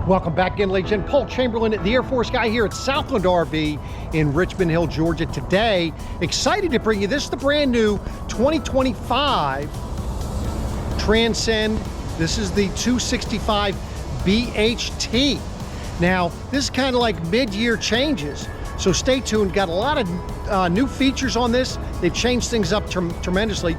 Welcome back in, ladies and gentlemen. Paul Chamberlain, the Air Force guy here at Southland RV in Richmond Hill, Georgia. Today, excited to bring you, this is the brand new 2025 Transcend. This is the 265 BHT. Now, this is kind of like mid-year changes, so stay tuned. Got a lot of new features on this. They've changed things up tremendously.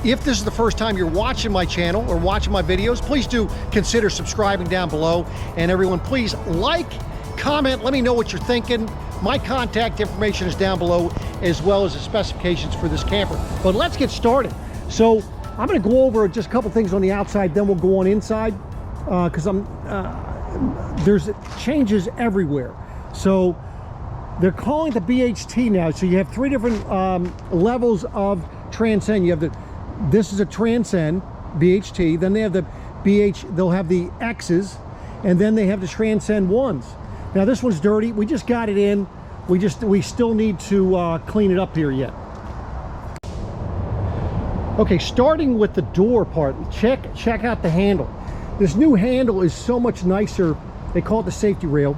If this is the first time you're watching my channel or watching my videos, please do consider subscribing down below. And everyone, please like, comment, let me know what you're thinking. My contact information is down below, as well as the specifications for this camper. But let's get started. So I'm going to go over just a couple things on the outside, then we'll go on inside, because there's changes everywhere. So they're calling it the BHT now. So you have three different levels of Transcend. You have this is a Transcend BHT, then they have the they'll have the X's, and then they have the Transcend ones. Now this one's dirty. We just got it in. We still need to clean it up here yet. Okay, starting with the door part, check out the handle. This new handle is so much nicer. They call it the safety rail.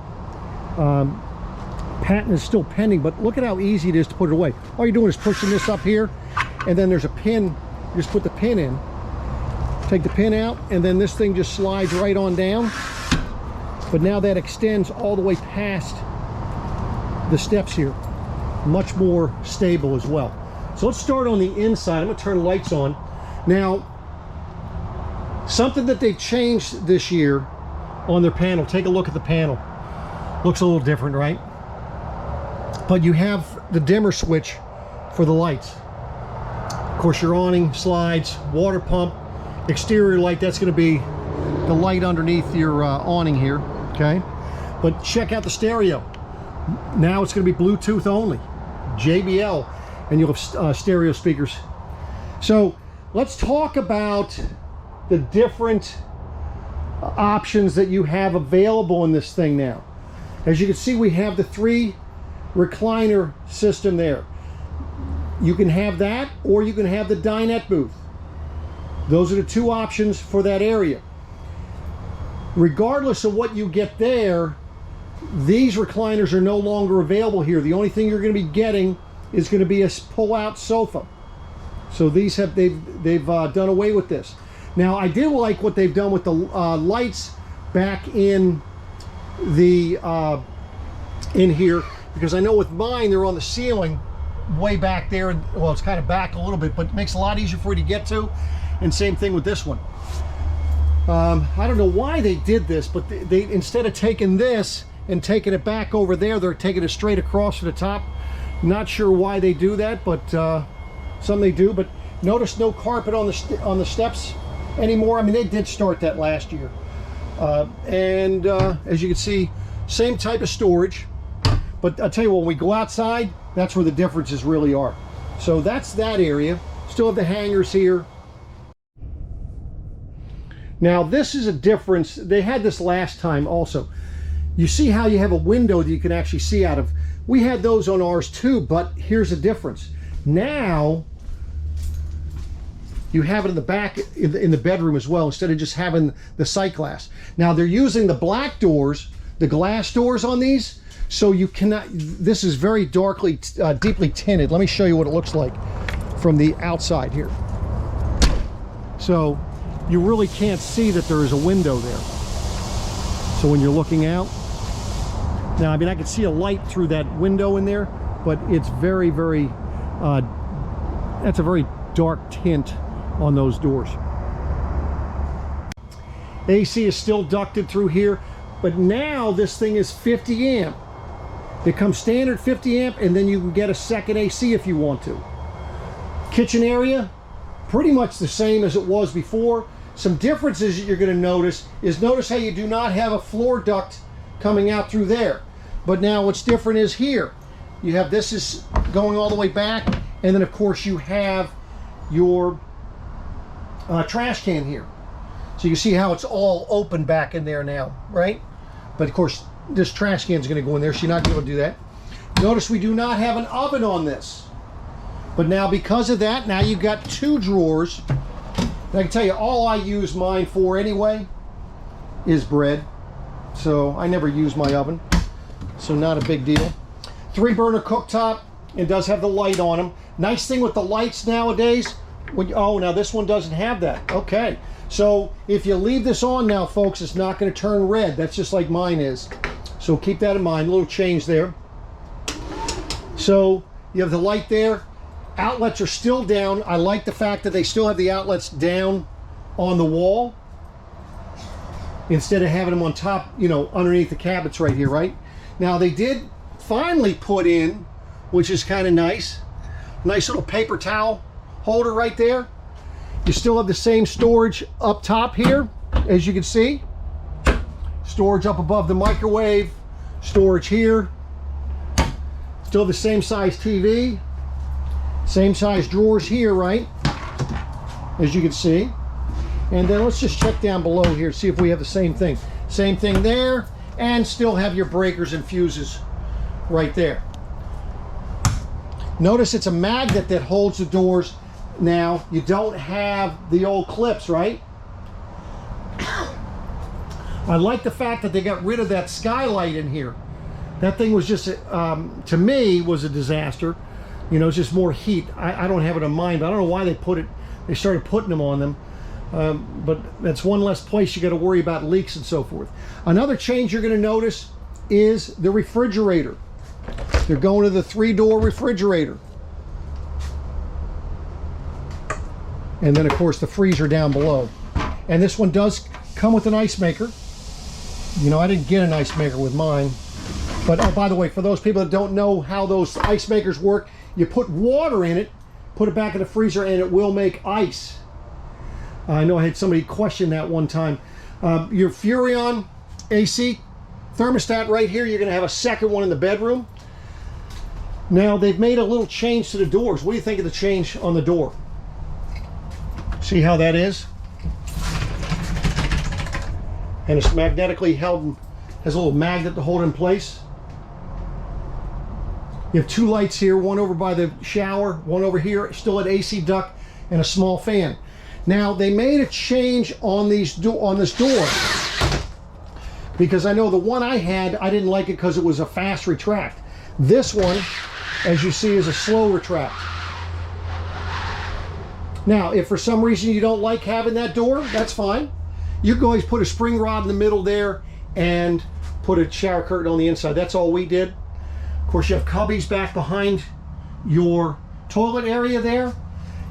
Patent is still pending, but look at how easy it is to put it away. All you're doing is pushing this up here, and then there's a pin. You just put the pin in, take the pin out, and then this thing just slides right on down. But now that extends all the way past the steps here. Much more stable as well. So let's start on the inside. I'm going to turn the lights on. Now, something that they've changed this year on their panel. Take a look at the panel. Looks a little different, right? But you have the dimmer switch for the lights. Of course, your awning slides, water pump, exterior light. That's going to be the light underneath your awning here, okay? But check out the stereo. Now it's going to be Bluetooth only, JBL, and you'll have stereo speakers. So let's talk about the different options that you have available in this thing now. As you can see, we have the 3 recliner system there. You can have that, or you can have the dinette booth. Those are the 2 options for that area. Regardless of what you get there, these recliners are no longer available here. The only thing you're going to be getting is going to be a pull-out sofa. So these they've done away with this. Now, I did like what they've done with the lights back in the in here, because I know with mine they're on the ceiling way back there. Well, it's kind of back a little bit, but it makes it a lot easier for you to get to. And same thing with this one. I don't know why they did this, but they instead of taking this and taking it back over there, they're taking it straight across to the top. Not sure why they do that, but some they do. But notice no carpet on the steps anymore. I mean, they did start that last year. As you can see, same type of storage. But I'll tell you what, when we go outside, that's where the differences really are. So that's that area. Still have the hangers here. Now this is a difference. They had this last time also. You see how you have a window that you can actually see out of. We had those on ours too, but here's the difference. Now you have it in the back in the bedroom as well, instead of just having the sight glass. Now they're using the black doors, the glass doors on these, so you cannot, this is very darkly, deeply tinted. Let me show you what it looks like from the outside here. So you really can't see that there is a window there. So when you're looking out, now I mean I can see a light through that window in there, but it's very, very, that's a very dark tint on those doors. AC is still ducted through here, but now this thing is 50 amp. It comes standard 50 amp, and then you can get a second AC if you want to. Kitchen area, pretty much the same as it was before. Some differences that you're going to notice is, notice how you do not have a floor duct coming out through there. But now what's different is here. You have, this is going all the way back, and then of course you have your trash can here. So you see how it's all open back in there now, right? But of course this trash can is going to go in there, so you're not going to do that. Notice we do not have an oven on this. But now because of that, now you've got 2 drawers And I can tell you, all I use mine for anyway is bread. So I never use my oven. So not a big deal. 3-burner cooktop. It does have the light on them. Nice thing with the lights nowadays, oh, now this one doesn't have that. Okay, so if you leave this on now, folks, it's not going to turn red. That's just like mine is. So keep that in mind. A little change there. So you have the light there. Outlets are still down. I like the fact that they still have the outlets down on the wall instead of having them on top, you know, underneath the cabinets right here, right? Now they did finally put in, which is kind of nice little paper towel holder right there. You still have the same storage up top here, as you can see. Storage up above the microwave, storage here. Still the same size TV, same size drawers here, right? As you can see. And then let's just check down below here, see if we have the same thing. Same thing there, and still have your breakers and fuses right there. Notice it's a magnet that holds the doors. Now, you don't have the old clips, right? I like the fact that they got rid of that skylight in here. That thing was just, to me, was a disaster. You know, it's just more heat. I don't have it in mind, but I don't know why they started putting them on them. But that's one less place you got to worry about leaks and so forth. Another change you're going to notice is the refrigerator. They're going to the 3-door refrigerator. And then, of course, the freezer down below. And this one does come with an ice maker. You know, I didn't get an ice maker with mine. But, oh, by the way, for those people that don't know how those ice makers work, you put water in it, put it back in the freezer, and it will make ice. I know I had somebody question that one time. Your Furrion AC thermostat right here, you're going to have a second one in the bedroom. Now, they've made a little change to the doors. What do you think of the change on the door? See how that is? And it's magnetically held, has a little magnet to hold in place. You have 2 lights here, one over by the shower, one over here, still an AC duct, and a small fan. Now, they made a change on this door, because I know the one I had, I didn't like it because it was a fast retract. This one, as you see, is a slow retract. Now, if for some reason you don't like having that door, that's fine. You can always put a spring rod in the middle there and put a shower curtain on the inside. That's all we did. Of course, you have cubbies back behind your toilet area there.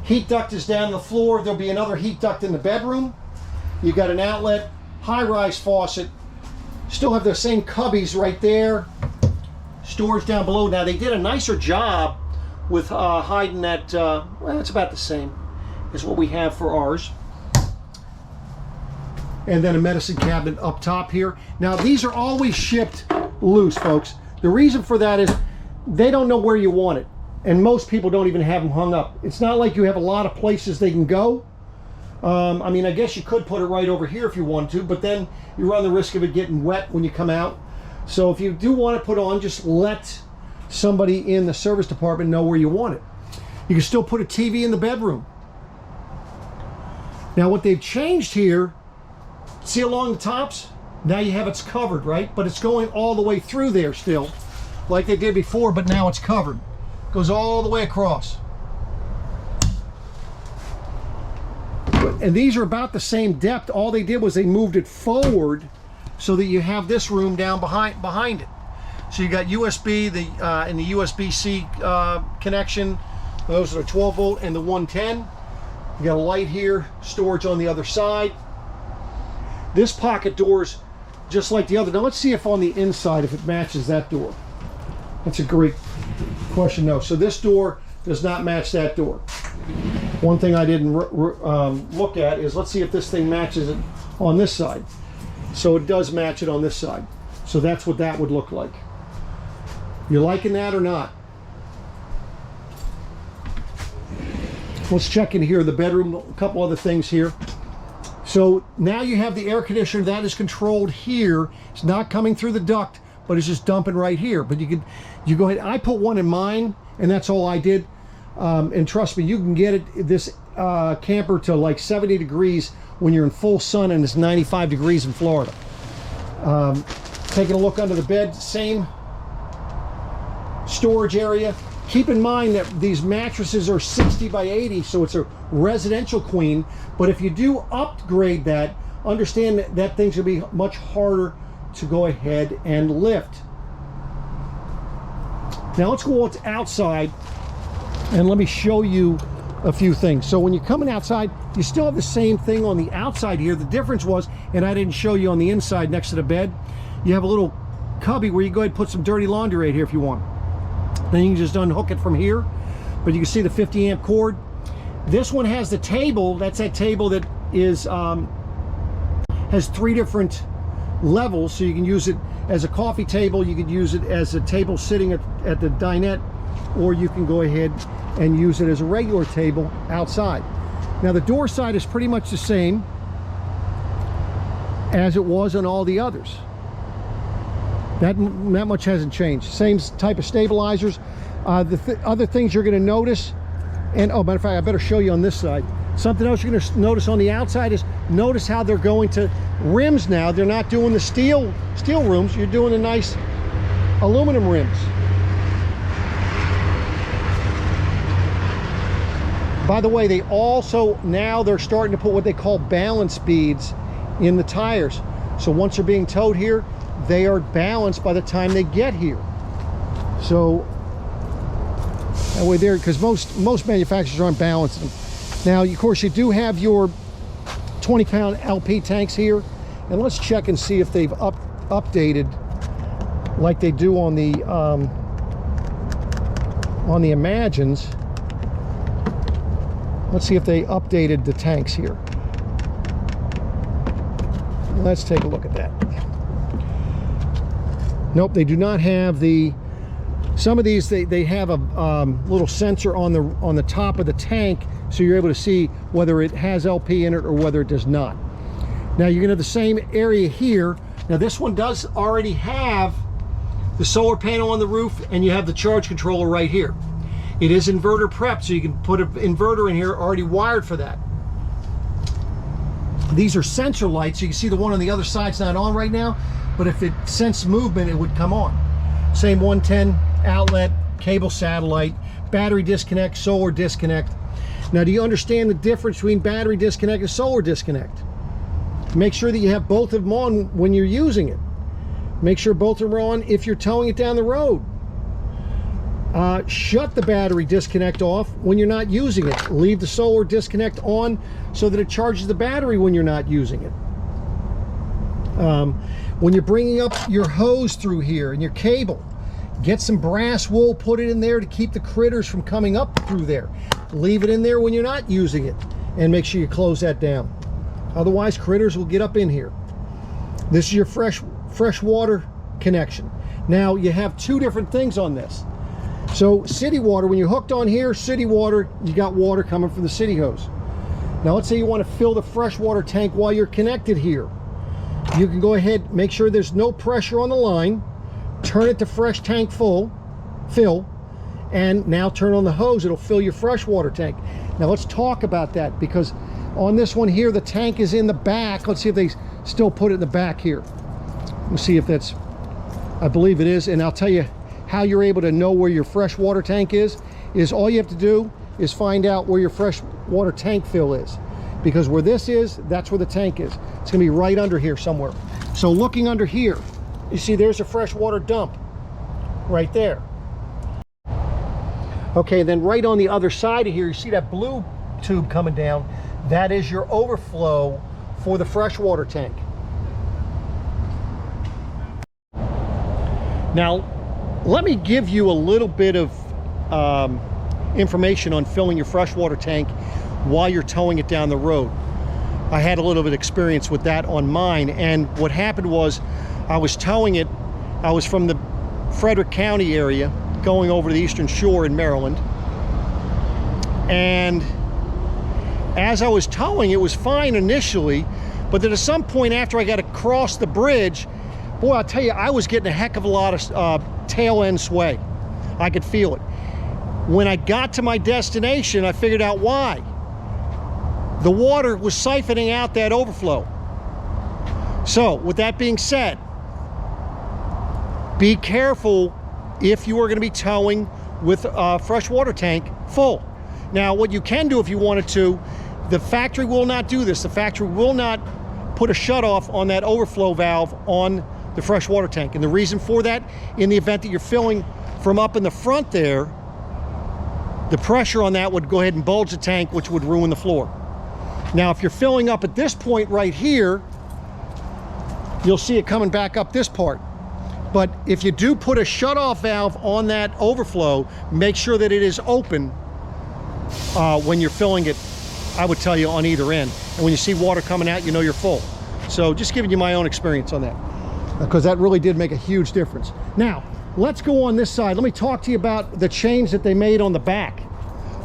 Heat duct is down the floor. There'll be another heat duct in the bedroom. You've got an outlet, high-rise faucet. Still have the same cubbies right there. Storage down below. Now, they did a nicer job with hiding that, well, it's about the same as what we have for ours. And then a medicine cabinet up top here. Now, these are always shipped loose, folks. The reason for that is they don't know where you want it. And most people don't even have them hung up. It's not like you have a lot of places they can go. I mean, I guess you could put it right over here if you want to, but then you run the risk of it getting wet when you come out. So if you do want to put on, just let somebody in the service department know where you want it. You can still put a TV in the bedroom. Now, what they've changed here, see along the tops? Now you have it's covered, right? But it's going all the way through there still, like they did before, but now it's covered. Goes all the way across. And these are about the same depth. All they did was they moved it forward so that you have this room down behind it. So you got USB and the USB-C connection. Those are the 12 volt and the 110. You got a light here, storage on the other side. This pocket door's just like the other. Now let's see if on the inside, if it matches that door. That's a great question. No, so this door does not match that door. One thing I didn't look at is, let's see if this thing matches it on this side. So it does match it on this side. So that's what that would look like. You liking that or not? Let's check in here, the bedroom, a couple other things here. So now you have the air conditioner that is controlled here. It's not coming through the duct, but it's just dumping right here. But you go ahead. I put one in mine, and that's all I did. And trust me, you can get it. This camper to like 70 degrees when you're in full sun and it's 95 degrees in Florida. Taking a look under the bed, same storage area. Keep in mind that these mattresses are 60 by 80, so it's a residential queen. But if you do upgrade that, understand that that thing's gonna be much harder to go ahead and lift. Now let's go outside and let me show you a few things. So when you're coming outside, you still have the same thing on the outside here. The difference was, and I didn't show you on the inside next to the bed, you have a little cubby where you go ahead and put some dirty laundry right here if you want. Then you can just unhook it from here, but you can see the 50 amp cord. This one has the table. That's that table that is has 3 different levels, so you can use it as a coffee table, you could use it as a table sitting at the dinette, or you can go ahead and use it as a regular table outside. Now the door side is pretty much the same as it was on all the others. That much hasn't changed. Same type of stabilizers. The other things you're going to notice, and oh, matter of fact, I better show you on this side. Something else you're going to notice on the outside is notice how they're going to rims now. They're not doing the steel rims. You're doing the nice aluminum rims. By the way, they also now they're starting to put what they call balance beads in the tires. So once they're being towed here, they are balanced by the time they get here. So that way there, because most manufacturers aren't balancing them. Now, of course, you do have your 20-pound LP tanks here, and let's check and see if they've updated like they do on the Imagines. Let's see if they updated the tanks here. Let's take a look at that. Nope, they do not have the. Some of these they have a little sensor on the top of the tank, so you're able to see whether it has LP in it or whether it does not. Now you're gonna have the same area here. Now this one does already have the solar panel on the roof, and you have the charge controller right here. It is inverter prep, so you can put an inverter in here already wired for that. These are sensor lights. You can see the one on the other side's not on right now, but if it sensed movement, it would come on. Same 110 outlet, cable satellite, battery disconnect, solar disconnect. Now, do you understand the difference between battery disconnect and solar disconnect? Make sure that you have both of them on when you're using it. Make sure both are on if you're towing it down the road. Shut the battery disconnect off when you're not using it. Leave the solar disconnect on so that it charges the battery when you're not using it. When you're bringing up your hose through here and your cable, get some brass wool, put it in there to keep the critters from coming up through there. Leave it in there when you're not using it, and make sure you close that down. Otherwise, critters will get up in here. This is your fresh water connection. Now, you have 2 different things on this. So city water, when you're hooked on here, city water, you got water coming from the city hose. Now let's say you want to fill the freshwater tank while you're connected here. You can go ahead, make sure there's no pressure on the line, turn it to fresh tank fill, and now turn on the hose. It'll fill your freshwater tank. Now let's talk about that, because on this one here, the tank is in the back. Let's see if they still put it in the back here. Let's see if that's, I believe it is, and I'll tell you how you're able to know where your freshwater tank is all you have to do is find out where your freshwater tank fill is. Because where this is, that's where the tank is. It's gonna be right under here somewhere. So looking under here, you see there's a freshwater dump right there. Okay, then right on the other side of here, you see that blue tube coming down? That is your overflow for the freshwater tank. Now, let me give you a little bit of information on filling your freshwater tank while you're towing it down the road. I had a little bit of experience with that on mine, and what happened was I was towing it. I was from the Frederick County area going over to the Eastern Shore in Maryland, and as I was towing, it was fine initially, but then at some point after I got across the bridge, boy, I'll tell you, I was getting a heck of a lot of tail end sway. I could feel it. When I got to my destination, I figured out why. the water was siphoning out that overflow. So with that being said, be careful if you are going to be towing with a freshwater tank full. Now what you can do if you wanted to, the factory will not do this. The factory will not put a shutoff on that overflow valve on the freshwater tank. And the reason for that, in the event that you're filling from up in the front there, the pressure on that would go ahead and bulge the tank, which would ruin the floor. Now if you're filling up at this point right here, you'll see it coming back up this part. But if you do put a shutoff valve on that overflow, make sure that it is open when you're filling it, I would tell you, on either end. And when you see water coming out, you know you're full. So just giving you my own experience on that, because that really did make a huge difference. Now, let's go on this side. Let me talk to you about the change that they made on the back.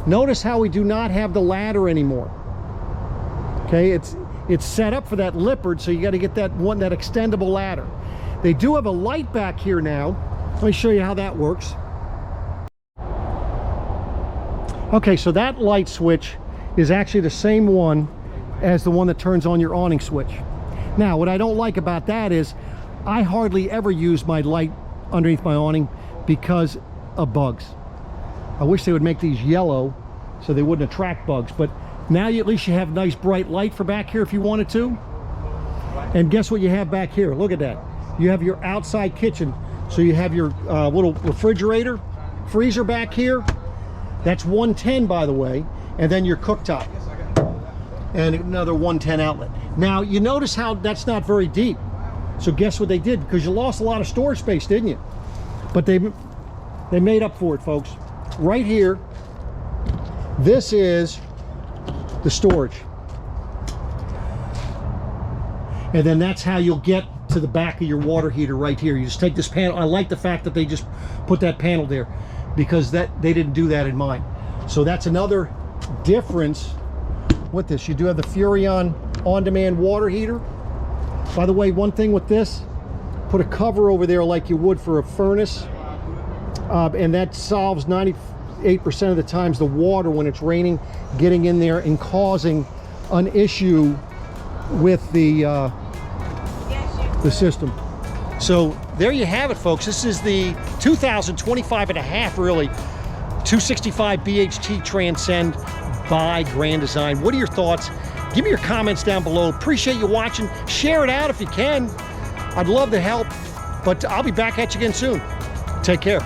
Notice how we do not have the ladder anymore. Okay, it's set up for that lippard, so you got to get that extendable ladder. They do have a light back here now. Let me show you how that works. Okay, so that light switch is actually the same one as the one that turns on your awning switch. Now, what I don't like about that is I hardly ever use my light underneath my awning because of bugs. I wish they would make these yellow so they wouldn't attract bugs, but now at least you have nice bright light for back here if you wanted to. And guess what you have back here? Look at that. You have your outside kitchen. So you have your little refrigerator, freezer back here. That's 110, by the way. And then your cooktop. And another 110 outlet. Now, you notice how that's not very deep. So guess what they did? Because you lost a lot of storage space, didn't you? But they made up for it, folks. Right here, this is the storage. And then that's how you'll get to the back of your water heater right here. You just take this panel. I like the fact that they just put that panel there, because they didn't do that in mine. So that's another difference with this. You do have the Furrion on-demand water heater. By the way, one thing with this, put a cover over there like you would for a furnace, and that solves 98% of the times the water, when it's raining, getting in there and causing an issue with the system. So there you have it, folks. This is the 2025.5 really 265 BHT Transcend by Grand Design. What are your thoughts? Give me your comments down below. Appreciate you watching. Share it out if you can. I'd love to help, but I'll be back at you again soon. Take care.